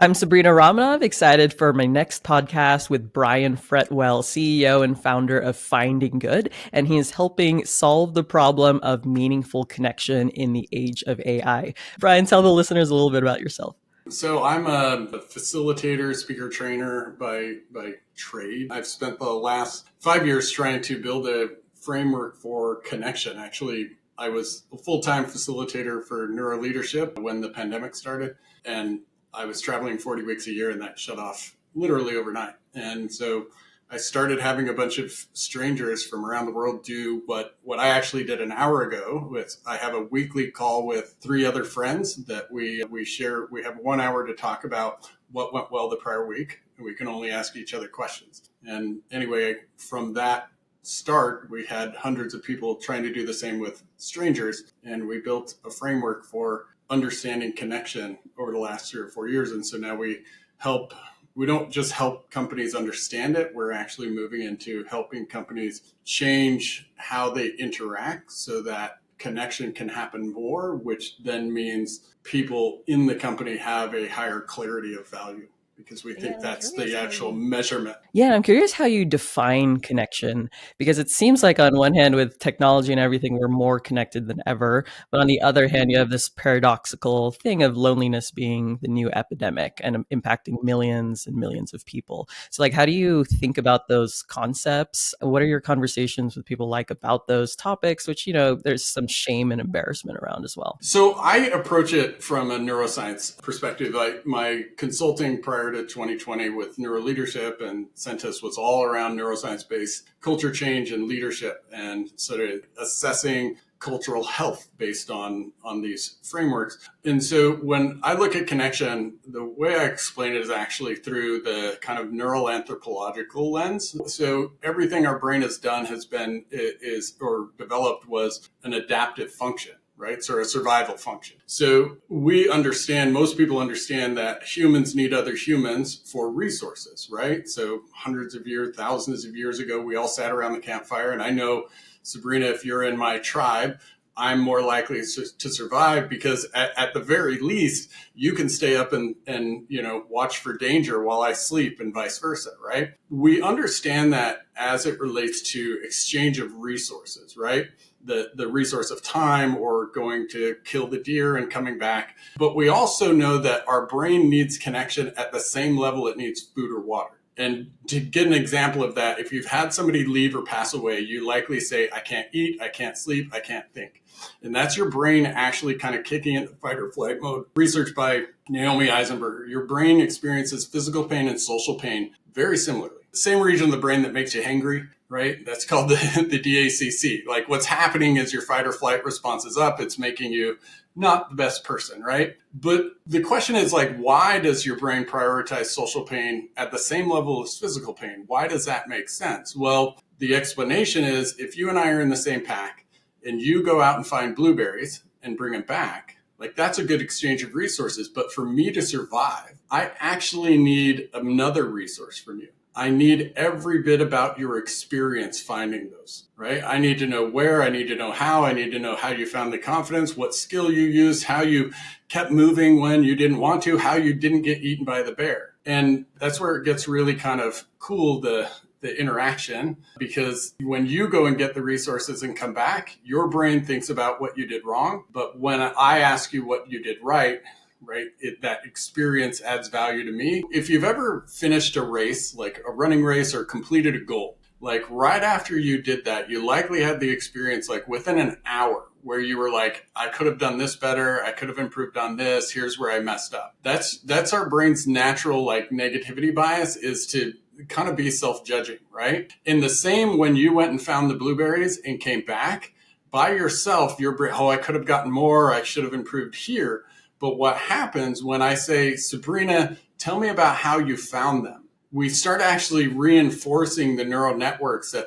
I'm Sabrina Ramanov, excited for my next podcast with Brian Fretwell, CEO and founder of Finding Good, and he is helping solve the problem of meaningful connection in the age of AI. Brian, tell the listeners a little bit about yourself. So I'm a facilitator, speaker trainer by trade. I've spent the last 5 years trying to build a framework for connection. Actually, I was a full-time facilitator for neuroleadership when the pandemic started, and I was traveling 40 weeks a year, and that shut off literally overnight. And so I started having a bunch of strangers from around the world do what I actually did an hour ago. I have a weekly call with 3 other friends that we share. We have 1 hour to talk about what went well the prior week, and we can only ask each other questions. And anyway, from that start, we had hundreds of people trying to do the same with strangers, and we built a framework for understanding connection over the last 3 or 4 years. And so now we don't just help companies understand it, we're actually moving into helping companies change how they interact so that connection can happen more, which then means people in the company have a higher clarity of value, because we think that's the actual measurement. Yeah, I'm curious how you define connection, because it seems like on one hand, with technology and everything, we're more connected than ever. But on the other hand, you have this paradoxical thing of loneliness being the new epidemic and impacting millions and millions of people. So like, how do you think about those concepts? What are your conversations with people like about those topics, which, there's some shame and embarrassment around as well? So I approach it from a neuroscience perspective. Like my consulting prior to 2020 with neuroleadership and Centis was all around neuroscience-based culture change and leadership, and sort of assessing cultural health based on these frameworks. And so when I look at connection, the way I explain it is actually through the kind of neural anthropological lens. So everything our brain has done developed was an adaptive function, right? So a survival function. So most people understand that humans need other humans for resources, right? So hundreds of years, thousands of years ago, we all sat around the campfire. And I know, Sabrina, if you're in my tribe, I'm more likely to survive because at the very least, you can stay up and watch for danger while I sleep and vice versa, right? We understand that as it relates to exchange of resources, right? The resource of time or going to kill the deer and coming back. But we also know that our brain needs connection at the same level it needs food or water. And to get an example of that, if you've had somebody leave or pass away, you likely say, I can't eat, I can't sleep, I can't think. And that's your brain actually kind of kicking into fight or flight mode. Research by Naomi Eisenberger. Your brain experiences physical pain and social pain very similarly. The same region of the brain that makes you hangry, right? That's called the DACC. Like what's happening is your fight or flight response is up. It's making you not the best person, right? But the question is like, why does your brain prioritize social pain at the same level as physical pain? Why does that make sense? Well, the explanation is if you and I are in the same pack and you go out and find blueberries and bring them back, like that's a good exchange of resources. But for me to survive, I actually need another resource from you. I need every bit about your experience finding those, right? I need to know where, I need to know how, I need to know how you found the confidence, what skill you used, how you kept moving when you didn't want to, how you didn't get eaten by the bear. And that's where it gets really kind of cool, the interaction, because when you go and get the resources and come back, your brain thinks about what you did wrong. But when I ask you what you did right, that experience adds value to me. If you've ever finished a race, like a running race or completed a goal, like right after you did that, you likely had the experience like within an hour where you were like, I could have done this better. I could have improved on this. Here's where I messed up. That's our brain's natural like negativity bias, is to kind of be self-judging, right? In the same, when you went and found the blueberries and came back by yourself, your brain, I could have gotten more. I should have improved here. But what happens when I say, Sabrina, tell me about how you found them? We start actually reinforcing the neural networks that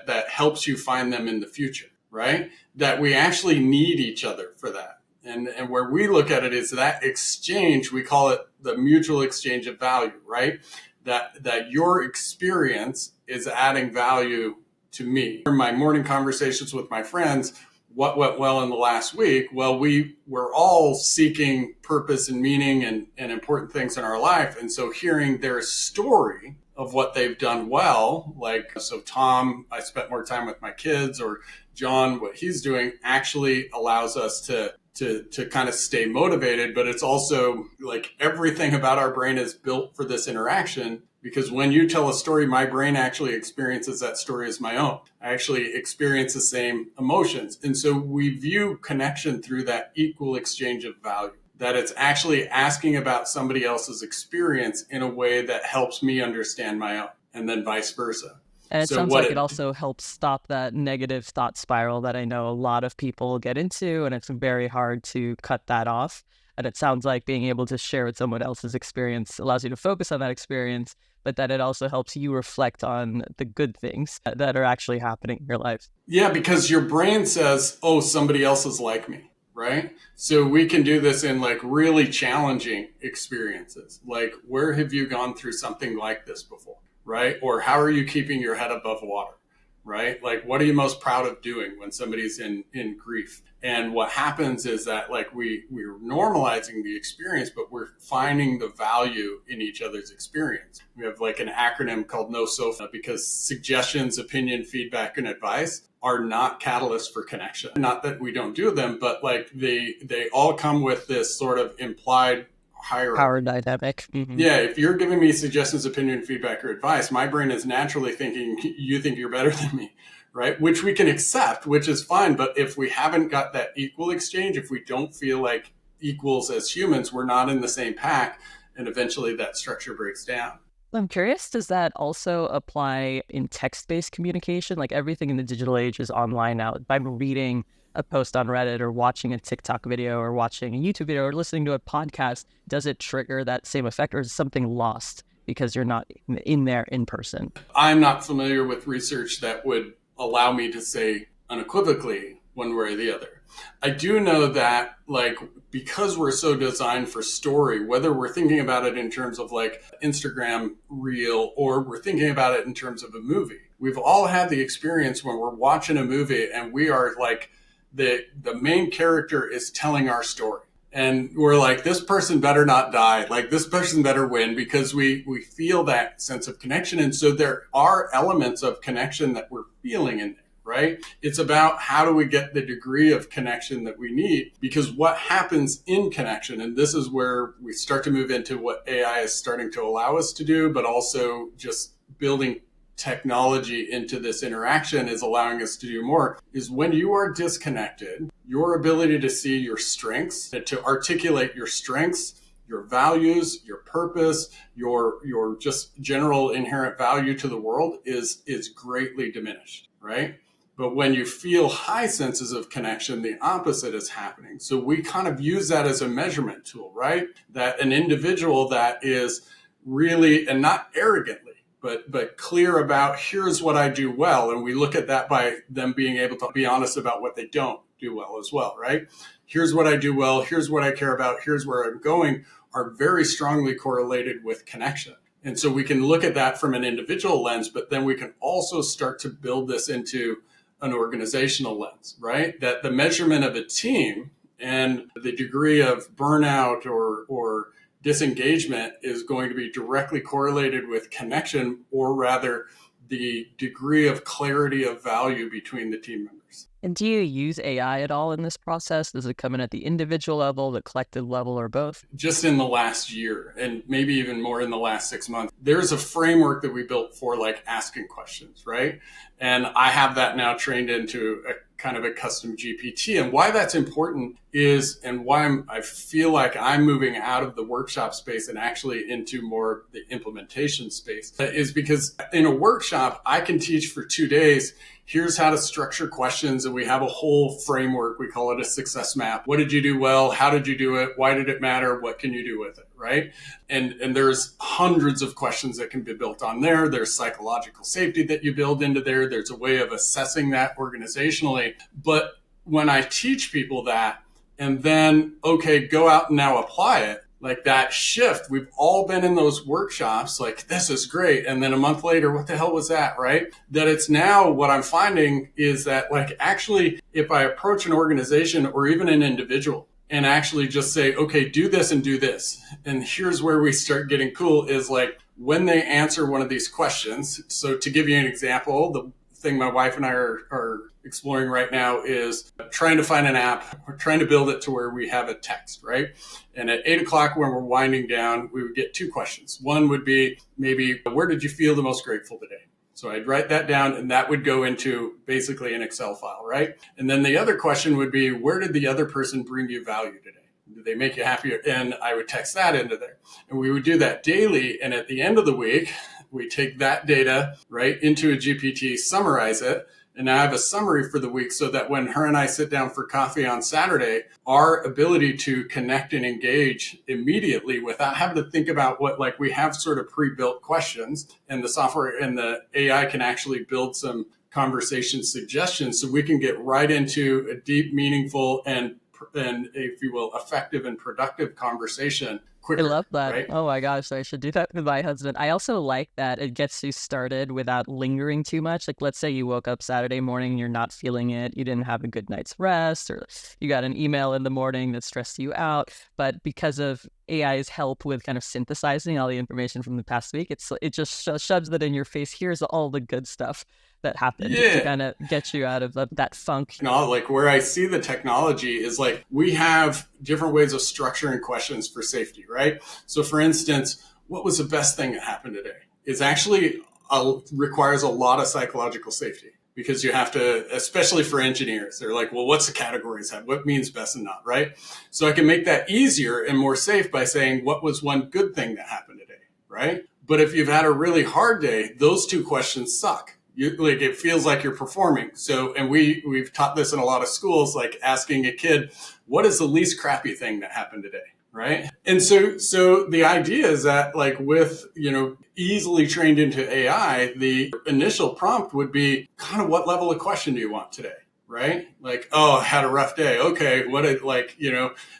that helps you find them in the future, right? That we actually need each other for that. And where we look at it is that exchange, we call it the mutual exchange of value, right? That your experience is adding value to me. In my morning conversations with my friends, what went well in the last week? Well, we were all seeking purpose and meaning and important things in our life. And so hearing their story of what they've done well, like, so Tom, I spent more time with my kids, or John, what he's doing actually allows us to kind of stay motivated. But it's also like everything about our brain is built for this interaction, because when you tell a story, my brain actually experiences that story as my own. I actually experience the same emotions. And so we view connection through that equal exchange of value, that it's actually asking about somebody else's experience in a way that helps me understand my own, and then vice versa. And it So sounds what like it also helps stop that negative thought spiral that I know a lot of people get into, and it's very hard to cut that off. And it sounds like being able to share with someone else's experience allows you to focus on that experience, but that it also helps you reflect on the good things that are actually happening in your life. Yeah, because your brain says, oh, somebody else is like me, right? So we can do this in like really challenging experiences. Like, where have you gone through something like this before, right? Or how are you keeping your head above water, right? Like, what are you most proud of doing when somebody's in grief? And what happens is that like we're normalizing the experience, but we're finding the value in each other's experience. We have like an acronym called NO-SOFA, because suggestions, opinion, feedback, and advice are not catalysts for connection. Not that we don't do them, but like they all come with this sort of implied hierarchy. Power dynamic. Mm-hmm. Yeah, if you're giving me suggestions, opinion, feedback, or advice, my brain is naturally thinking you think you're better than me, right? Which we can accept, which is fine. But if we haven't got that equal exchange, if we don't feel like equals as humans, we're not in the same pack, and eventually that structure breaks down. I'm curious, does that also apply in text-based communication? Like everything in the digital age is online now. If I'm reading a post on Reddit or watching a TikTok video or watching a YouTube video or listening to a podcast, does it trigger that same effect, or is something lost because you're not in there in person? I'm not familiar with research that would allow me to say unequivocally one way or the other. I do know that like, because we're so designed for story, whether we're thinking about it in terms of like Instagram reel or we're thinking about it in terms of a movie, we've all had the experience when we're watching a movie and we are like, the main character is telling our story. And we're like, this person better not die. Like, this person better win, because we feel that sense of connection. And so there are elements of connection that we're feeling in there, right? It's about how do we get the degree of connection that we need, because what happens in connection, and this is where we start to move into what AI is starting to allow us to do, but also just building technology into this interaction is allowing us to do more, is when you are disconnected, your ability to see your strengths, to articulate your strengths, your values, your purpose, your just general inherent value to the world is greatly diminished, right? But when you feel high senses of connection, the opposite is happening. So we kind of use that as a measurement tool, right? That an individual that is really, and not arrogantly, but clear about, here's what I do well. And we look at that by them being able to be honest about what they don't do well as well, right? Here's what I do well. Here's what I care about. Here's where I'm going, are very strongly correlated with connection. And so we can look at that from an individual lens, but then we can also start to build this into an organizational lens, right? That the measurement of a team and the degree of burnout or disengagement is going to be directly correlated with connection, or rather the degree of clarity of value between the team members. And do you use AI at all in this process? Does it come in at the individual level, the collective level, or both? Just in the last year, and maybe even more in the last 6 months, there's a framework that we built for like asking questions, right? And I have that now trained into a kind of a custom GPT. And why that's important is, and why I feel like I'm moving out of the workshop space and actually into more the implementation space, is because in a workshop, I can teach for 2 days, here's how to structure questions. And we have a whole framework. We call it a success map. What did you do well? How did you do it? Why did it matter? What can you do with it? Right? And there's hundreds of questions that can be built on there. There's psychological safety that you build into there. There's a way of assessing that organizationally. But when I teach people that, and then, okay, go out and now apply it, like that shift, we've all been in those workshops, like, this is great. And then a month later, what the hell was that, right? That it's now, what I'm finding is that like, actually, if I approach an organization or even an individual and actually just say, okay, do this and do this. And here's where we start getting cool is like when they answer one of these questions. So to give you an example, the thing my wife and I are exploring right now is trying to find an app. We're trying to build it to where we have a text, right? And at 8 o'clock when we're winding down, we would get two questions. One would be maybe, where did you feel the most grateful today? So I'd write that down and that would go into basically an Excel file, right? And then the other question would be, where did the other person bring you value today? Did they make you happier? And I would text that into there. And we would do that daily. And at the end of the week, we take that data right into a GPT, summarize it, and now I have a summary for the week so that when her and I sit down for coffee on Saturday, our ability to connect and engage immediately without having to think about what, like we have sort of pre-built questions and the software and the AI can actually build some conversation suggestions so we can get right into a deep, meaningful, and if you will, effective and productive conversation quicker. I love that. Right? Oh my gosh, I should do that with my husband. I also like that it gets you started without lingering too much. Like, let's say you woke up Saturday morning and you're not feeling it. You didn't have a good night's rest, or you got an email in the morning that stressed you out. But because of AI's help with kind of synthesizing all the information from the past week, it just shoves that in your face. Here's all the good stuff that happened to kind of get you out of that funk. Like where I see the technology is like we have different ways of structuring questions for safety, right? So for instance, what was the best thing that happened today? Is actually requires a lot of psychological safety because you have to, especially for engineers, they're like, well, what's the categories have? What means best and not, right? So I can make that easier and more safe by saying, what was one good thing that happened today, right? But if you've had a really hard day, those two questions suck. Like it feels like you're performing. So, and we've taught this in a lot of schools, like asking a kid, what is the least crappy thing that happened today? Right. And so the idea is that like with, easily trained into AI, the initial prompt would be kind of what level of question do you want today? Right. Like, oh, I had a rough day. Okay.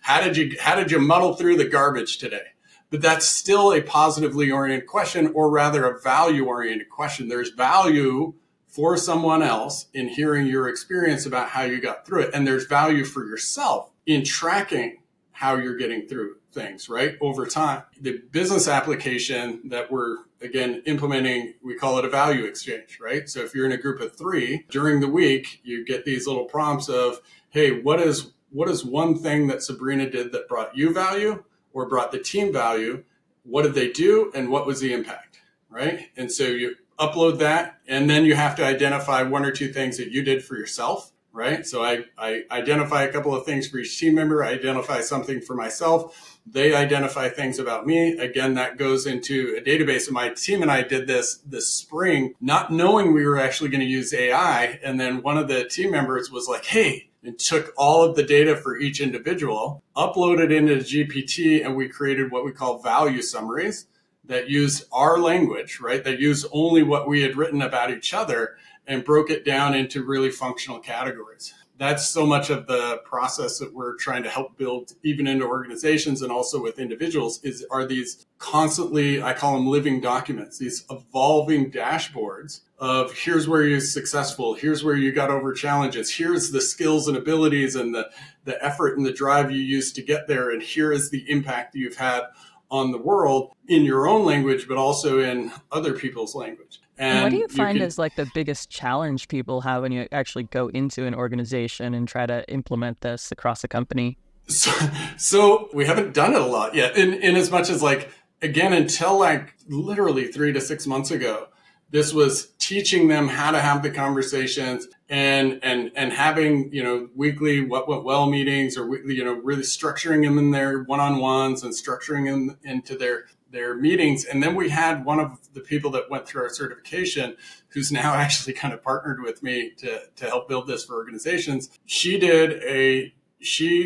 How did you muddle through the garbage today? But that's still a positively oriented question, or rather a value oriented question. There's value for someone else in hearing your experience about how you got through it. And there's value for yourself in tracking how you're getting through things, right? Over time. The business application that we're, again, implementing, we call it a value exchange, right? So if you're in a group of 3, during the week, you get these little prompts of, hey, what is one thing that Sabrina did that brought you value? Or brought the team value? What did they do? And what was the impact, right? And so you upload that, and then you have to identify 1 or 2 things that you did for yourself, right? So I identify a couple of things for each team member. I identify something for myself. They identify things about me. Again, that goes into a database. And my team and I did this spring, not knowing we were actually going to use AI. And then one of the team members was like, hey, and took all of the data for each individual, uploaded into GPT, and we created what we call value summaries that use our language, right? That use only what we had written about each other and broke it down into really functional categories. That's so much of the process that we're trying to help build even into organizations and also with individuals are these constantly, I call them living documents, these evolving dashboards of here's where you're successful, here's where you got over challenges, here's the skills and abilities and the effort and the drive you used to get there, and here is the impact you've had on the world in your own language, but also in other people's language. And what do you find is like the biggest challenge people have when you actually go into an organization and try to implement this across a company? So we haven't done it a lot yet. In as much as like, again, until like literally 3 to 6 months ago, this was teaching them how to have the conversations and having, weekly what went well meetings, or, really structuring them in their one-on-ones and structuring them into their meetings. And then we had one of the people that went through our certification, who's now actually kind of partnered with me to help build this for organizations. She,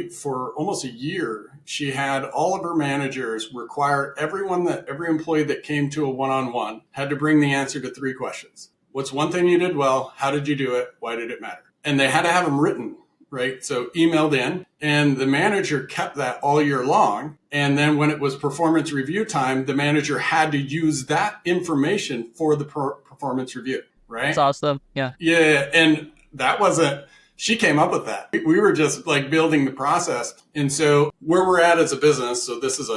for almost a year, she had all of her managers require every employee that came to a one-on-one had to bring the answer to 3 questions. What's one thing you did well? How did you do it? Why did it matter? And they had to have them written, right? So emailed in, and the manager kept that all year long. And then when it was performance review time, the manager had to use that information for the performance review, right? That's awesome. Yeah. Yeah. And that wasn't She came up with that. We were just like building the process. And so where we're at as a business, so this is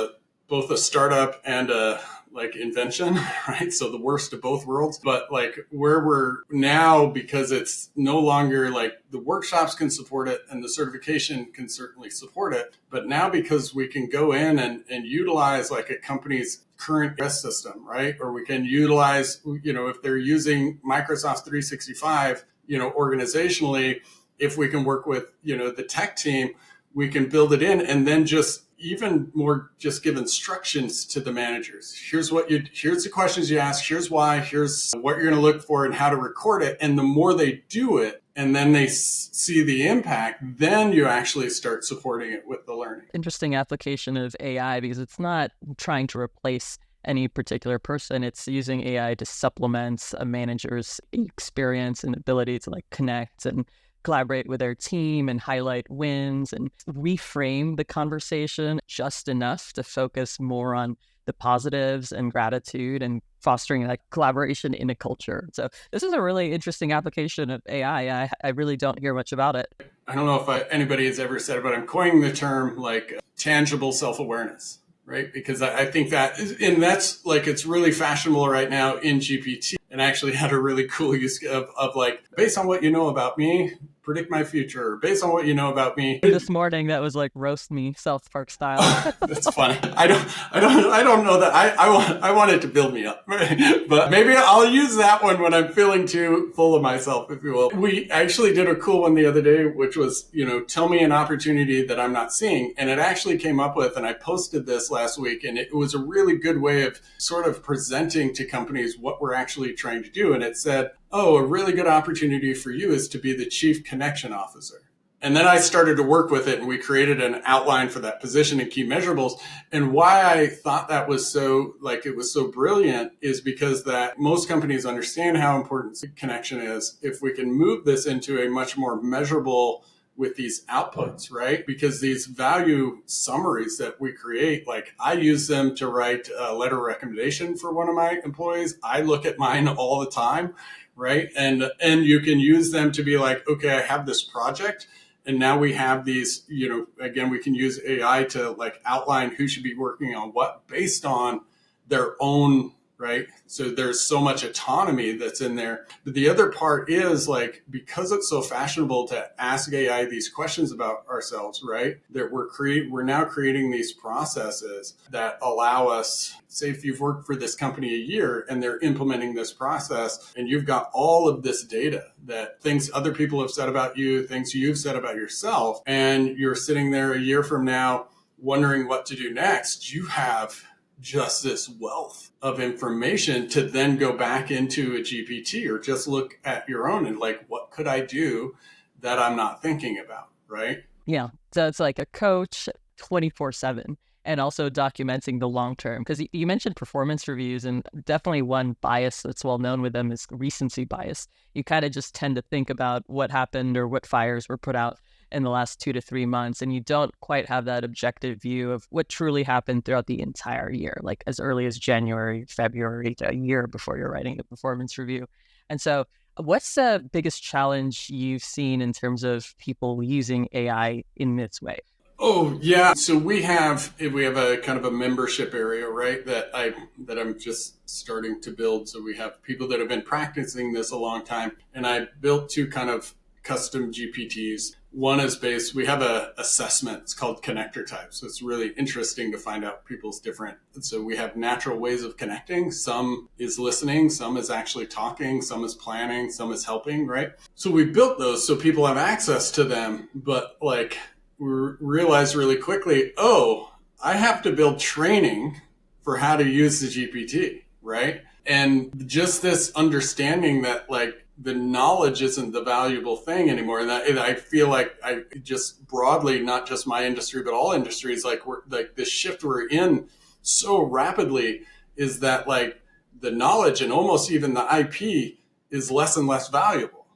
both a startup and a like invention, right? So the worst of both worlds. But like where we're now, because it's no longer like the workshops can support it and the certification can certainly support it. But now because we can go in and utilize like a company's current system, right? Or we can utilize, if they're using Microsoft 365, organizationally, if we can work with, the tech team, we can build it in and then just even more just give instructions to the managers. Here's the questions you ask. Here's why, here's what you're going to look for and how to record it. And the more they do it and then they see the impact, then you actually start supporting it with the learning. Interesting application of AI because it's not trying to replace any particular person. It's using AI to supplement a manager's experience and ability to like connect and collaborate with their team and highlight wins and reframe the conversation just enough to focus more on the positives and gratitude and fostering like collaboration in a culture. So this is a really interesting application of AI. I really don't hear much about it. I don't know if anybody has ever said it, but I'm coining the term like tangible self-awareness, right? Because I think that's like, it's really fashionable right now in GPT. And I actually had a really cool use of like, based on what you know about me, predict my future. Based on what you know about me. This morning, that was like roast me, South Park style. That's funny. I don't know that. I want it to build me up, but maybe I'll use that one when I'm feeling too full of myself, if you will. We actually did a cool one the other day, which was, tell me an opportunity that I'm not seeing. And it actually came up with, and I posted this last week, and it was a really good way of sort of presenting to companies what we're actually trying to do. And it said, oh, a really good opportunity for you is to be the chief connection officer. And then I started to work with it and we created an outline for that position and key measurables. And why I thought that was so brilliant is because that most companies understand how important connection is. If we can move this into a much more measurable with these outputs, right? Because these value summaries that we create, like I use them to write a letter of recommendation for one of my employees. I look at mine all the time, right? And you can use them to be like, okay, I have this project. And now we have these, again, we can use AI to like outline who should be working on what based on their own, right? So there's so much autonomy that's in there. But the other part is like, because it's so fashionable to ask AI these questions about ourselves, right? That we're now creating these processes that allow us, say if you've worked for this company a year and they're implementing this process and you've got all of this data that things other people have said about you, things you've said about yourself, and you're sitting there a year from now wondering what to do next, you have just this wealth of information to then go back into a GPT or just look at your own and like, what could I do that I'm not thinking about, right? Yeah. So it's like a coach 24/7 and also documenting the long term. Because you mentioned performance reviews, and definitely one bias that's well known with them is recency bias. You kind of just tend to think about what happened or what fires were put out in the last 2 to 3 months, and you don't quite have that objective view of what truly happened throughout the entire year, like as early as January, February, a year before you're writing a performance review. And so what's the biggest challenge you've seen in terms of people using AI in this way? Oh yeah. So we have a kind of a membership area, right? That I'm just starting to build. So we have people that have been practicing this a long time, and I built 2 kind of custom GPTs. One is we have a assessment. It's called connector types. So it's really interesting to find out people's different. So we have natural ways of connecting. Some is listening, some is actually talking, some is planning, some is helping, right? So we built those so people have access to them, but like we realized really quickly, oh, I have to build training for how to use the GPT, right? And just this understanding that like the knowledge isn't the valuable thing anymore. And I feel like I just broadly, not just my industry, but all industries, like we're like this shift we're in so rapidly is that like the knowledge and almost even the IP is less and less valuable,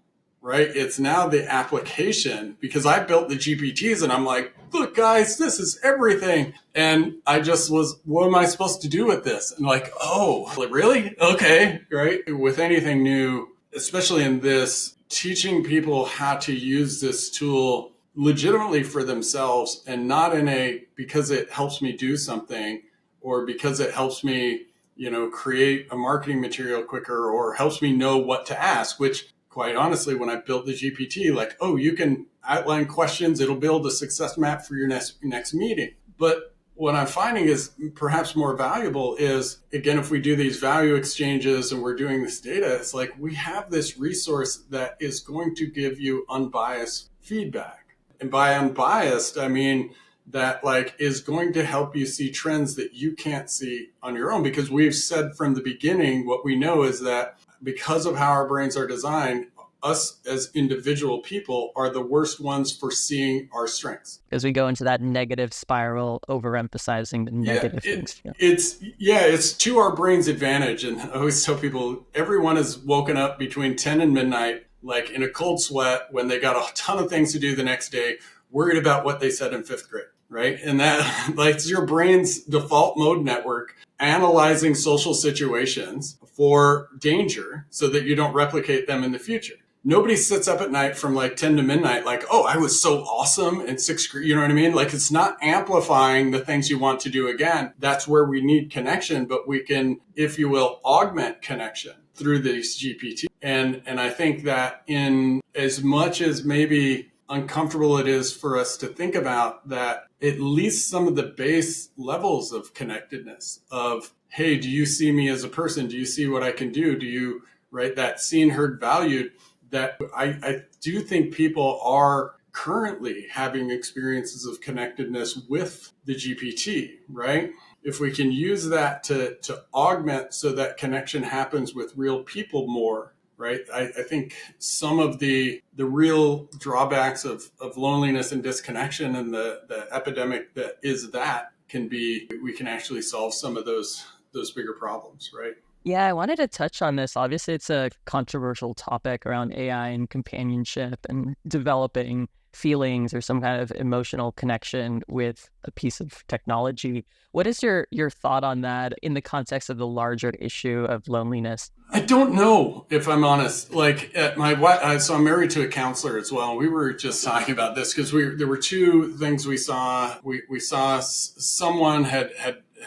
right? It's now the application, because I built the GPTs and I'm like, look guys, this is everything. And I just was, what am I supposed to do with this? And like, oh, really? Okay, right? With anything new, especially in this, teaching people how to use this tool legitimately for themselves, and not in a because it helps me do something, or because it helps me, create a marketing material quicker, or helps me know what to ask, which quite honestly, when I built the GPT, like, oh, you can outline questions, it'll build a success map for your next meeting. But what I'm finding is perhaps more valuable is, again, if we do these value exchanges and we're doing this data, it's like we have this resource that is going to give you unbiased feedback. And by unbiased, I mean that like is going to help you see trends that you can't see on your own. Because we've said from the beginning, what we know is that because of how our brains are designed, us as individual people are the worst ones for seeing our strengths. Because we go into that negative spiral, overemphasizing the negative things. It's to our brain's advantage. And I always tell people, everyone is woken up between 10 and midnight, like in a cold sweat when they got a ton of things to do the next day, worried about what they said in fifth grade, right? And that like it's your brain's default mode network analyzing social situations for danger so that you don't replicate them in the future. Nobody sits up at night from like 10 to midnight like, oh, I was so awesome in sixth grade. You know what I mean? Like, it's not amplifying the things you want to do again. That's where we need connection, but we can, if you will, augment connection through these GPT. And I think that in as much as maybe uncomfortable it is for us to think about that, at least some of the base levels of connectedness of, hey, do you see me as a person? Do you see what I can do? Do you, right, that seen, heard, valued, that I do think people are currently having experiences of connectedness with the GPT, right? If we can use that to augment so that connection happens with real people more, right? I think some of the real drawbacks of loneliness and disconnection and the epidemic that is that can be, we can actually solve some of those bigger problems, right? Yeah, I wanted to touch on this. Obviously, it's a controversial topic around AI and companionship and developing feelings or some kind of emotional connection with a piece of technology. What is your thought on that in the context of the larger issue of loneliness? I don't know, if I'm honest. Like at my wife, so I'm married to a counselor as well. We were just talking about this because there were two things we saw. We saw someone had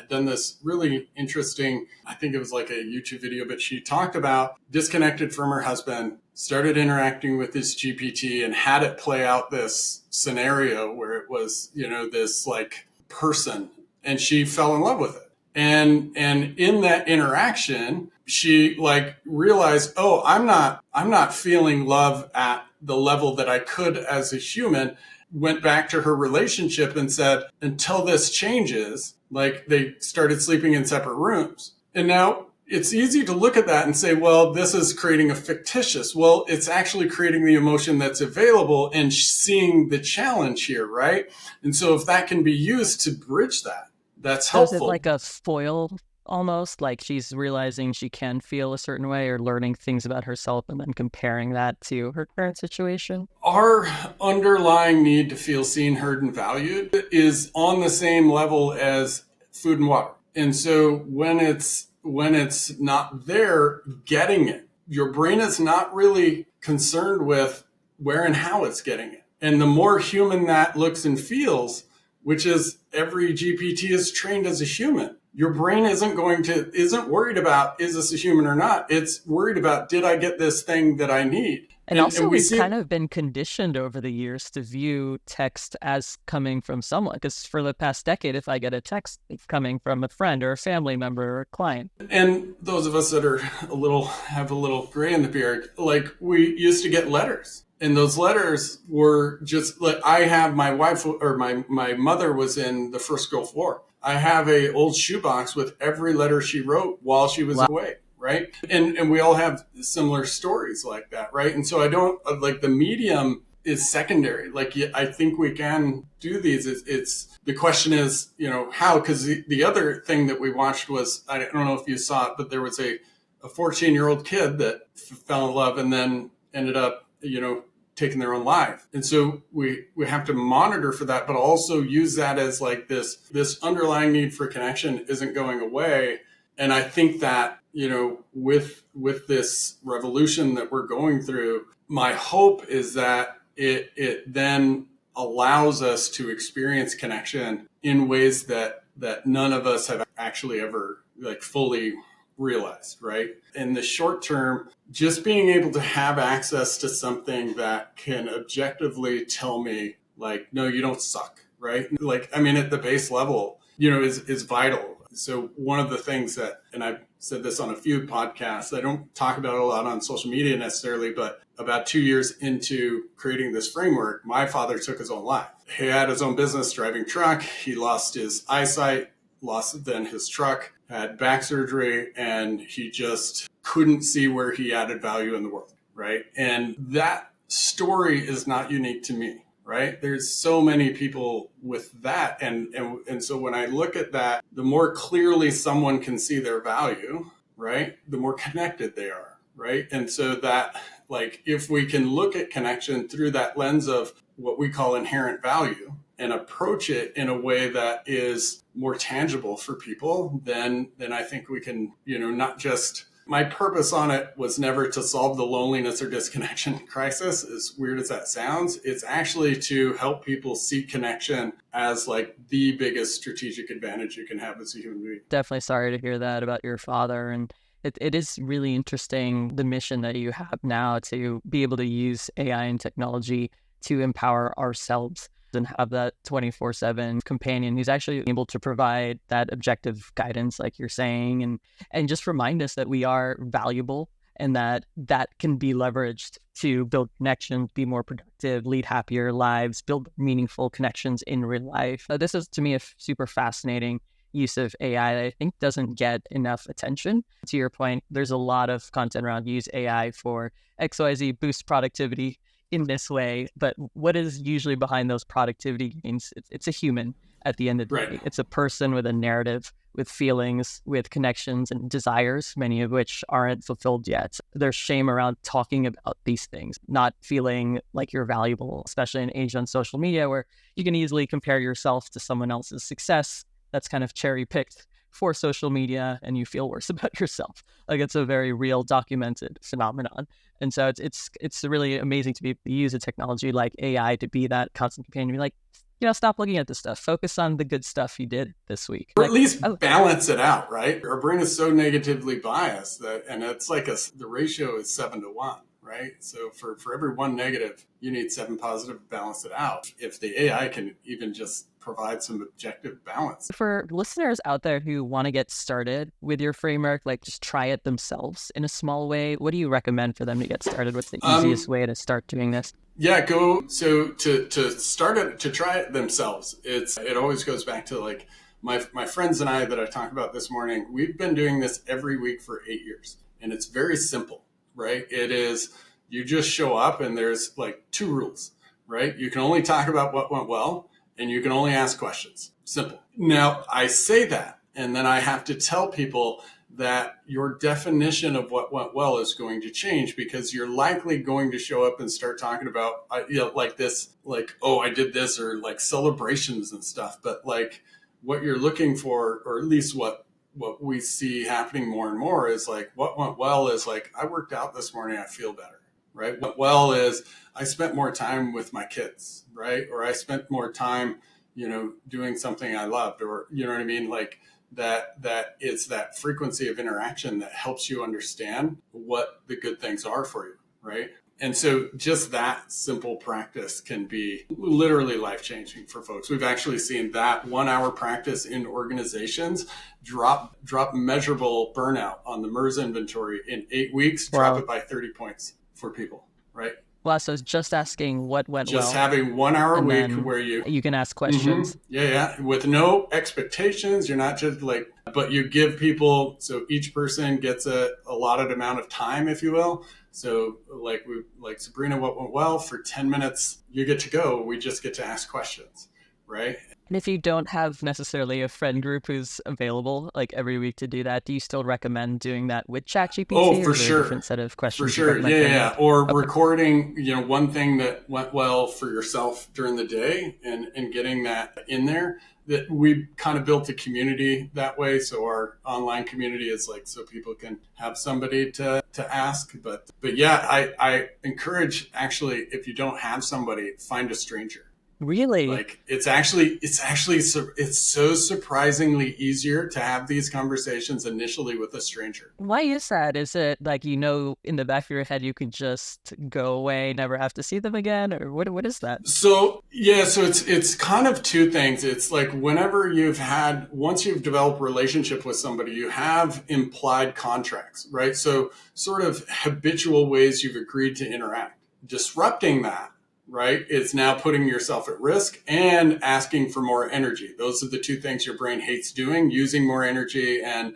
done this really interesting, I think it was like a YouTube video, but she talked about disconnected from her husband, started interacting with this GPT and had it play out this scenario where it was, this like person, and she fell in love with it. And in that interaction, she like realized, oh, I'm not feeling love at the level that I could as a human. Went back to her relationship and said, until this changes, like they started sleeping in separate rooms. And now it's easy to look at that and say, well, this is creating a fictitious. Well, it's actually creating the emotion that's available and seeing the challenge here, right? And so if that can be used to bridge that, that's helpful. So is it like a foil almost, like she's realizing she can feel a certain way or learning things about herself and then comparing that to her current situation? Our underlying need to feel seen, heard, and valued is on the same level as food and water. And so when it's not there, getting it, your brain is not really concerned with where and how it's getting it. And the more human that looks and feels, which is every GPT is trained as a human. Your brain isn't worried about, is this a human or not? It's worried about, did I get this thing that I need? And also, we've kind of been conditioned over the years to view text as coming from someone. Because for the past decade, if I get a text, it's coming from a friend or a family member or a client. And those of us that are have a little gray in the beard, like we used to get letters. And those letters were just like, I have my wife or my mother was in the first Gulf War. I have a old shoebox with every letter she wrote while she was away. Right. And we all have similar stories like that. Right. And so I don't like the medium is secondary. Like, I think we can do these. It's the question is, how? Because the other thing that we watched was, I don't know if you saw it, but there was a 14-year-old kid that fell in love and then ended up, taking their own life. And so we have to monitor for that, but also use that as like this underlying need for connection isn't going away. And I think that, with this revolution that we're going through, my hope is that it then allows us to experience connection in ways that none of us have actually ever like fully realized, right? In the short term, just being able to have access to something that can objectively tell me like, no, you don't suck, right? Like, I mean, at the base level, is vital. So one of the things that, and I've said this on a few podcasts, I don't talk about it a lot on social media necessarily, but about 2 years into creating this framework, my father took his own life. He had his own business driving truck. He lost his eyesight, lost then his truck, had back surgery, and he just couldn't see where he added value in the world, right? And that story is not unique to me, right? There's so many people with that. And so when I look at that, the more clearly someone can see their value, right? The more connected they are, right? And so that, like, if we can look at connection through that lens of what we call inherent value and approach it in a way that is more tangible for people, then I think we can, not just, my purpose on it was never to solve the loneliness or disconnection crisis, as weird as that sounds. It's actually to help people see connection as like the biggest strategic advantage you can have as a human being. Definitely sorry to hear that about your father. And it is really interesting, the mission that you have now to be able to use AI and technology to empower ourselves and have that 24/7 companion who's actually able to provide that objective guidance, like you're saying, and just remind us that we are valuable and that can be leveraged to build connections, be more productive, lead happier lives, build meaningful connections in real life. This is, to me, a super fascinating use of AI that I think doesn't get enough attention. To your point, there's a lot of content around use AI for XYZ, boost productivity in this way, but what is usually behind those productivity gains? It's a human at the end of the day. Right. It's a person with a narrative, with feelings, with connections and desires, many of which aren't fulfilled yet. There's shame around talking about these things, not feeling like you're valuable, especially in an age on social media where you can easily compare yourself to someone else's success that's kind of cherry picked for social media, and you feel worse about yourself. Like, it's a very real, documented phenomenon. And so it's really amazing to use a technology like AI to be that constant companion. Be like, stop looking at this stuff. Focus on the good stuff you did this week. Or at least balance it out, right? Our brain is so negatively biased that, and it's like the ratio is 7-1, right? So for every one negative, you need 7 positive to balance it out. If the AI can even just provide some objective balance. For listeners out there who want to get started with your framework, like just try it themselves in a small way, what do you recommend for them to get started? What's the easiest way to start doing this? Yeah, so to start it, to try it themselves. It always goes back to like my friends and I that I talked about this morning. We've been doing this every week for 8 years, and it's very simple, right? It is, you just show up and there's like 2 rules, right? You can only talk about what went well, and you can only ask questions. Simple. Now, I say that, and then I have to tell people that your definition of what went well is going to change, because you're likely going to show up and start talking about, like this, like, oh, I did this, or like celebrations and stuff. But like what you're looking for, or at least what we see happening more and more, is like, what went well is like, I worked out this morning, I feel better, right? What well is I spent more time with my kids, right? Or I spent more time, doing something I loved, or, you know what I mean? Like, that it's that frequency of interaction that helps you understand what the good things are for you, right? And so just that simple practice can be literally life-changing for folks. We've actually seen that 1-hour practice in organizations drop measurable burnout on the MERS inventory in 8 weeks, Wow. drop it by 30 points for people, right? Well, so it's just asking what went well. Just having 1 hour a week where you can ask questions. Yeah, with no expectations. You're not just like, but you give people, so each person gets a allotted amount of time, if you will. So like Sabrina, what went well for 10 minutes, you get to go. We just get to ask questions, right? And if you don't have necessarily a friend group who's available like every week to do that, do you still recommend doing that with Oh, ChatGPT, or for is there a sure. different set of For questions you'd sure. recommend Yeah, yeah, coming yeah. up? Or Okay. recording, one thing that went well for yourself during the day, and getting that in there. That we kind of built a community that way. So our online community is like, so people can have somebody to ask. But yeah, I encourage, actually, if you don't have somebody, find a stranger. Really? Like, it's so surprisingly easier to have these conversations initially with a stranger. Why is that? Is it like, in the back of your head you can just go away, never have to see them again, or what is that? So yeah, so it's kind of two things. It's like, whenever once you've developed a relationship with somebody, you have implied contracts, right? So sort of habitual ways you've agreed to interact. Disrupting that, right, is now putting yourself at risk and asking for more energy. Those are the two things your brain hates doing: using more energy, and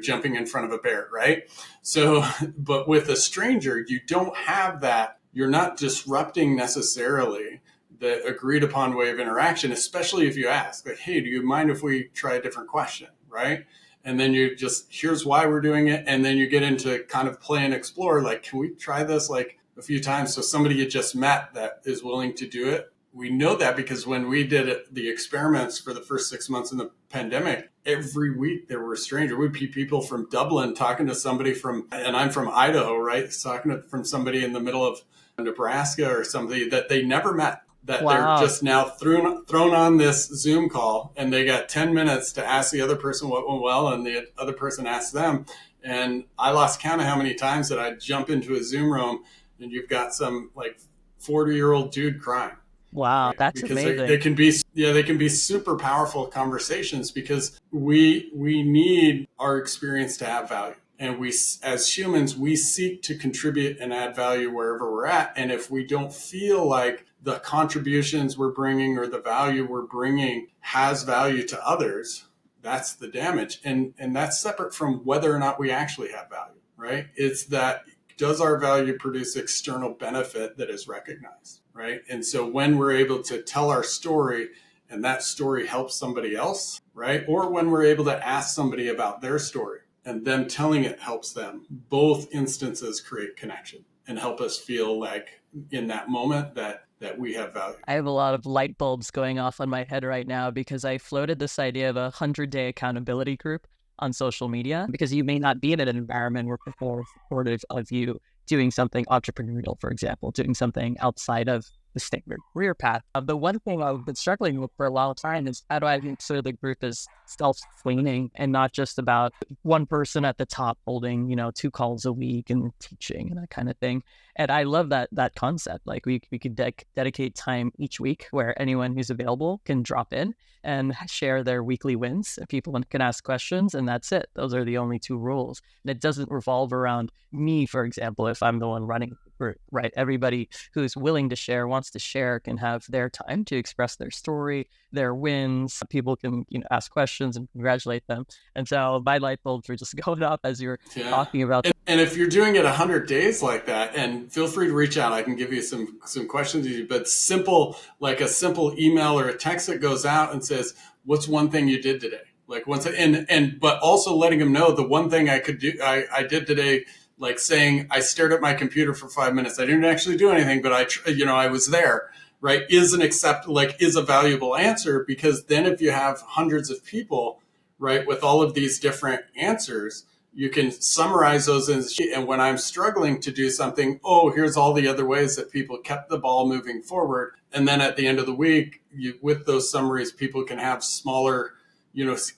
jumping in front of a bear, right? So, but with a stranger, you don't have that. You're not disrupting necessarily the agreed upon way of interaction, especially if you ask, like, hey, do you mind if we try a different question, right? And then you just, here's why we're doing it. And then you get into kind of play and explore, like, can we try this like a few times? So somebody you just met that is willing to do it. We know that because when we did the experiments for the first 6 months in the pandemic, every week there were a stranger. We'd be people from Dublin talking to somebody and I'm from Idaho, right? From somebody in the middle of Nebraska, or somebody that they never met, that they're Wow. just now thrown on this Zoom call, and they got 10 minutes to ask the other person what went well, and the other person asked them. And I lost count of how many times that I'd jump into a Zoom room and you've got some like 40-year-old dude crying, Wow, right? that's Because they amazing. can be, they can be super powerful conversations, because we need our experience to have value. And we, as humans, we seek to contribute and add value wherever we're at. And if we don't feel like the contributions we're bringing or the value we're bringing has value to others, that's the damage. And that's separate from whether or not we actually have value, right? It's that, does our value produce external benefit that is recognized, right? And so when we're able to tell our story and that story helps somebody else, right? Or when we're able to ask somebody about their story and them telling it helps them, both instances create connection and help us feel like, in that moment, that we have value. I have a lot of light bulbs going off on my head right now because I floated this idea of a 100-day accountability group on social media, because you may not be in an environment where people are supportive of you doing something entrepreneurial, for example, doing something outside of the standard career path. The one thing I've been struggling with for a long time is, how do I make sure the group is self-sustaining and not just about one person at the top holding, 2 calls a week and teaching and that kind of thing. And I love that concept. Like, we could dedicate time each week where anyone who's available can drop in and share their weekly wins. People can ask questions, and that's it. Those are the only 2 rules. And it doesn't revolve around me, for example, if I'm the one running the group, right? Everybody who's willing to share, wants to share, can have their time to express their story, their wins. People can ask questions and congratulate them. And so my light bulbs were just going up as you were Yeah. talking about. And if you're doing it 100 days like that, and feel free to reach out, I can give you some questions, but simple, like a simple email or a text that goes out and says, what's one thing you did today? Like, but also letting them know the one thing I did today, like saying I stared at my computer for 5 minutes. I didn't actually do anything, but I was there, right? Is a valuable answer, because then if you have hundreds of people, right, with all of these different answers, you can summarize those and when I'm struggling to do something, oh, here's all the other ways that people kept the ball moving forward. And then at the end of the week, with those summaries, people can have smaller,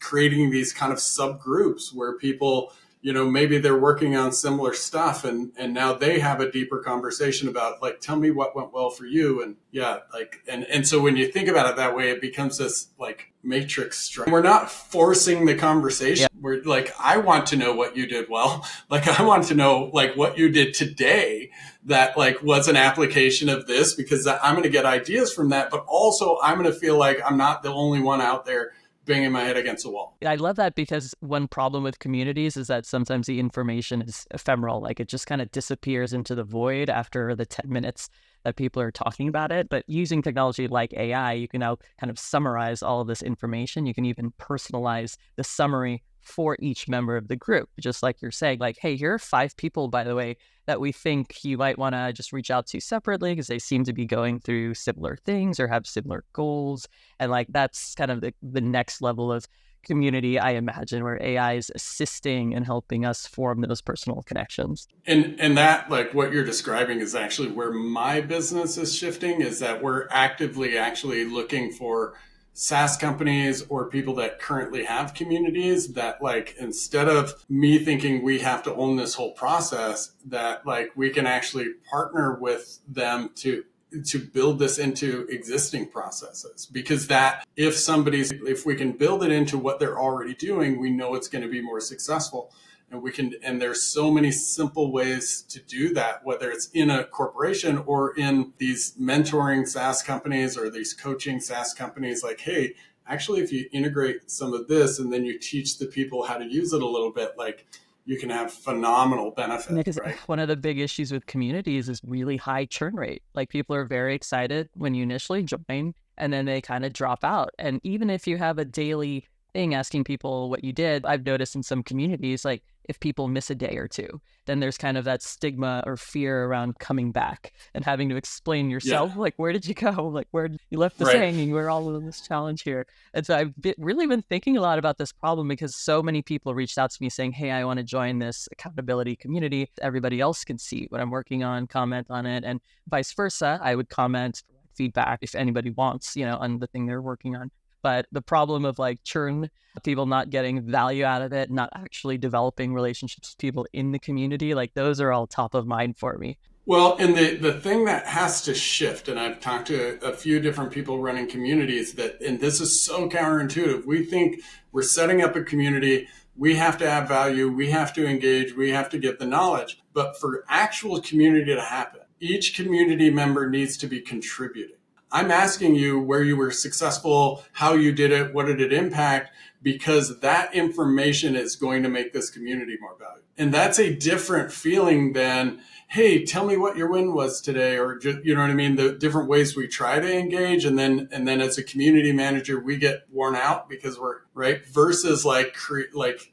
creating these kind of subgroups where people, maybe they're working on similar stuff, and now they have a deeper conversation about, like, tell me what went well for you. And yeah, like, and so when you think about it that way, it becomes this like matrix structure. We're not forcing the conversation. Yeah. We're like, I want to know what you did well. Like, I want to know like what you did today that like was an application of this, because I'm going to get ideas from that, but also I'm going to feel like I'm not the only one out there banging my head against the wall. I love that, because one problem with communities is that sometimes the information is ephemeral. Like, it just kind of disappears into the void after the 10 minutes that people are talking about it. But using technology like AI, you can now kind of summarize all of this information. You can even personalize the summary for each member of the group, just like you're saying, like, hey, here are 5 people, by the way, that we think you might want to just reach out to separately because they seem to be going through similar things or have similar goals. And like, that's kind of the next level of community, I imagine, where AI is assisting and helping us form those personal connections. And that, like what you're describing, is actually where my business is shifting, is that we're actively actually looking for SaaS companies or people that currently have communities that, like, instead of me thinking we have to own this whole process, that like we can actually partner with them to build this into existing processes. Because that, if we can build it into what they're already doing, we know it's going to be more successful. And there's so many simple ways to do that, whether it's in a corporation or in these mentoring SaaS companies or these coaching SaaS companies. Like, hey, actually, if you integrate some of this and then you teach the people how to use it a little bit, like, you can have phenomenal benefits, right? One of the big issues with communities is really high churn rate. Like, people are very excited when you initially join, and then they kind of drop out. And even if you have a daily thing asking people what you did, I've noticed in some communities, like, if people miss a day or two, then there's kind of that stigma or fear around coming back and having to explain yourself. Yeah. Like, where did you go? Like, where you left us hanging? We're all in this challenge here. And so I've really been thinking a lot about this problem, because so many people reached out to me saying, hey, I want to join this accountability community. Everybody else can see what I'm working on, comment on it, and vice versa. I would comment feedback if anybody wants, on the thing they're working on. But the problem of like churn, people not getting value out of it, not actually developing relationships with people in the community, like, those are all top of mind for me. Well, and the thing that has to shift, and I've talked to a few different people running communities, and this is so counterintuitive. We think we're setting up a community, we have to add value, we have to engage, we have to get the knowledge. But for actual community to happen, each community member needs to be contributing. I'm asking you where you were successful, how you did it, what did it impact, because that information is going to make this community more valuable. And that's a different feeling than, hey, tell me what your win was today, or just, you know what I mean? The different ways we try to engage, and then as a community manager, we get worn out because we're right. Versus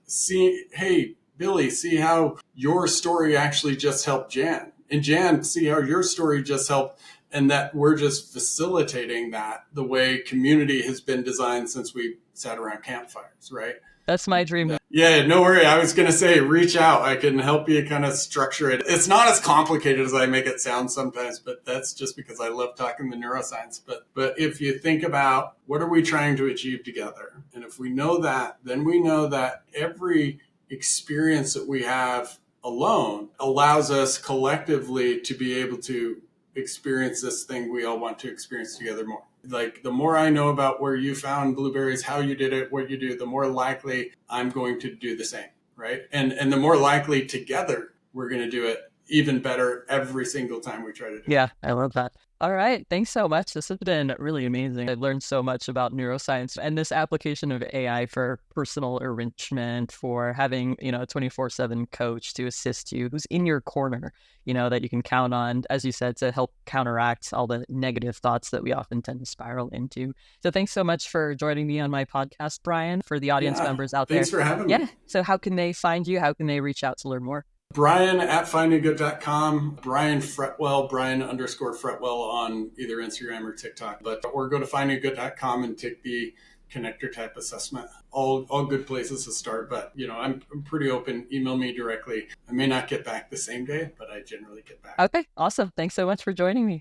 see, hey, Billy, see how your story actually just helped Jan, and Jan, see how your story just helped. And that we're just facilitating that the way community has been designed since we sat around campfires, right? That's my dream. Yeah, no worry. I was going to say, reach out. I can help you kind of structure it. It's not as complicated as I make it sound sometimes, but that's just because I love talking the neuroscience. But if you think about what are we trying to achieve together? And if we know that, then we know that every experience that we have alone allows us collectively to be able to experience this thing we all want to experience together more. Like, the more I know about where you found blueberries, how you did it, what you do, the more likely I'm going to do the same, right? And the more likely together we're going to do it even better every single time we try to do it. Yeah, I love that. All right. Thanks so much. This has been really amazing. I've learned so much about neuroscience and this application of AI for personal enrichment, for having, a 24/7 coach to assist you, who's in your corner, that you can count on, as you said, to help counteract all the negative thoughts that we often tend to spiral into. So thanks so much for joining me on my podcast, Brian. For the audience members out there. Thanks for having me. Yeah. So how can they find you? How can they reach out to learn more? Brian at findinggood.com, Brian Fretwell, Brian_Fretwell on either Instagram or TikTok, or go to findinggood.com and take the connector type assessment. All good places to start, but I'm pretty open. Email me directly. I may not get back the same day, but I generally get back. Okay, awesome. Thanks so much for joining me.